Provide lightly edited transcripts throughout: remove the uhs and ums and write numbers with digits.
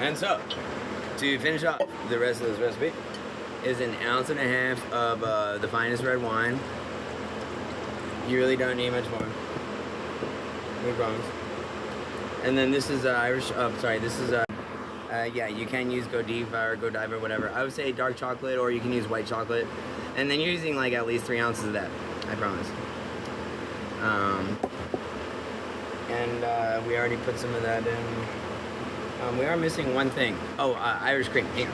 And so, to finish off the rest of this recipe, is an ounce and a half of the finest red wine. You really don't need much more. We promise. And then this is Irish. Oh, sorry. This is yeah. You can use Godiva or Godiva or whatever. I would say dark chocolate, or you can use white chocolate. And then you're using like at least 3 ounces of that. I promise. And we already put some of that in. We are missing one thing. Oh, Irish cream. Hang on.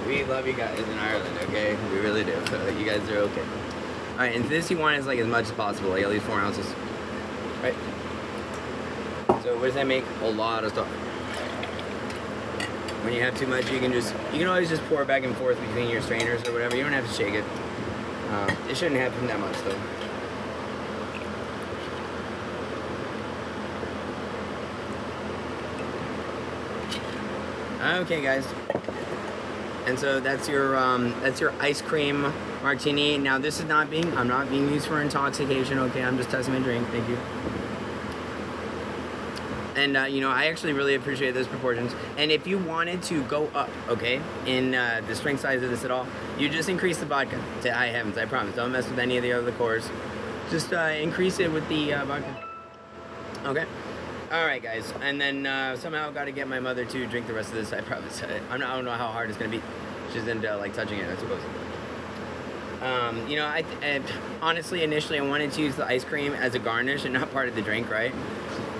We love you guys in Ireland, okay? We really do. You guys are okay. Alright, and this you want is like as much as possible, like at least 4 ounces. Right? So what does that make? A lot of stuff. When you have too much, you can always just pour back and forth between your strainers or whatever. You don't have to shake it. It shouldn't happen that much though. Okay, guys. And so that's your ice cream martini. Now this is I'm not being used for intoxication. Okay, I'm just testing my drink. Thank you. And you know, I actually really appreciate those proportions. And if you wanted to go up, okay, in the strength size of this at all, you just increase the vodka to high heavens. I promise. Don't mess with any of the other liqueurs. Just increase it with the vodka. Okay. All right, guys. And then somehow I've got to get my mother to drink the rest of this. I promise. I don't know how hard it's gonna be. She's into like touching it, I suppose. You know, I honestly initially I wanted to use the ice cream as a garnish and not part of the drink, right?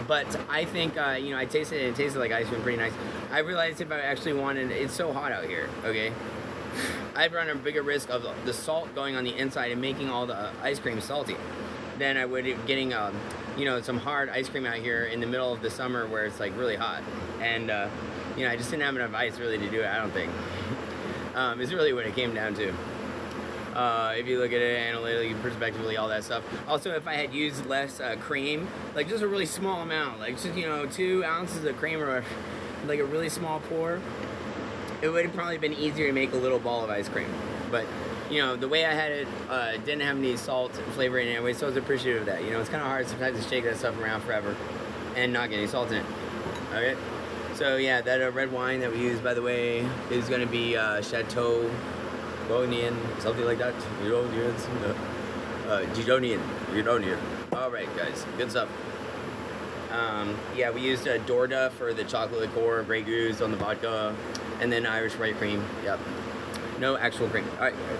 But I think, you know, I tasted it. It tasted like ice cream, pretty nice. I realized if I actually wanted, it's so hot out here, okay? I'd run a bigger risk of the salt going on the inside and making all the ice cream salty than I would getting, you know, some hard ice cream out here in the middle of the summer where it's like really hot. And, you know, I just didn't have enough ice really to do it, I don't think. It's really what it came down to. If you look at it analytically, perspectively, all that stuff. Also, if I had used less cream, like just a really small amount, like just, you know, 2 ounces of cream or like a really small pour, it would have probably been easier to make a little ball of ice cream. But, you know, the way I had it didn't have any salt and flavor in it anyway, so I was appreciative of that. You know, it's kind of hard sometimes to shake that stuff around forever and not get any salt in it. Okay? So, yeah, that red wine that we use, by the way, is going to be Chateau Gidonian, something like that. Gidonian. All right, guys, good stuff. Yeah, we used Dorda for the chocolate liqueur, Grey Goose on the vodka, and then Irish white cream. Yep. No actual cream. All right, guys.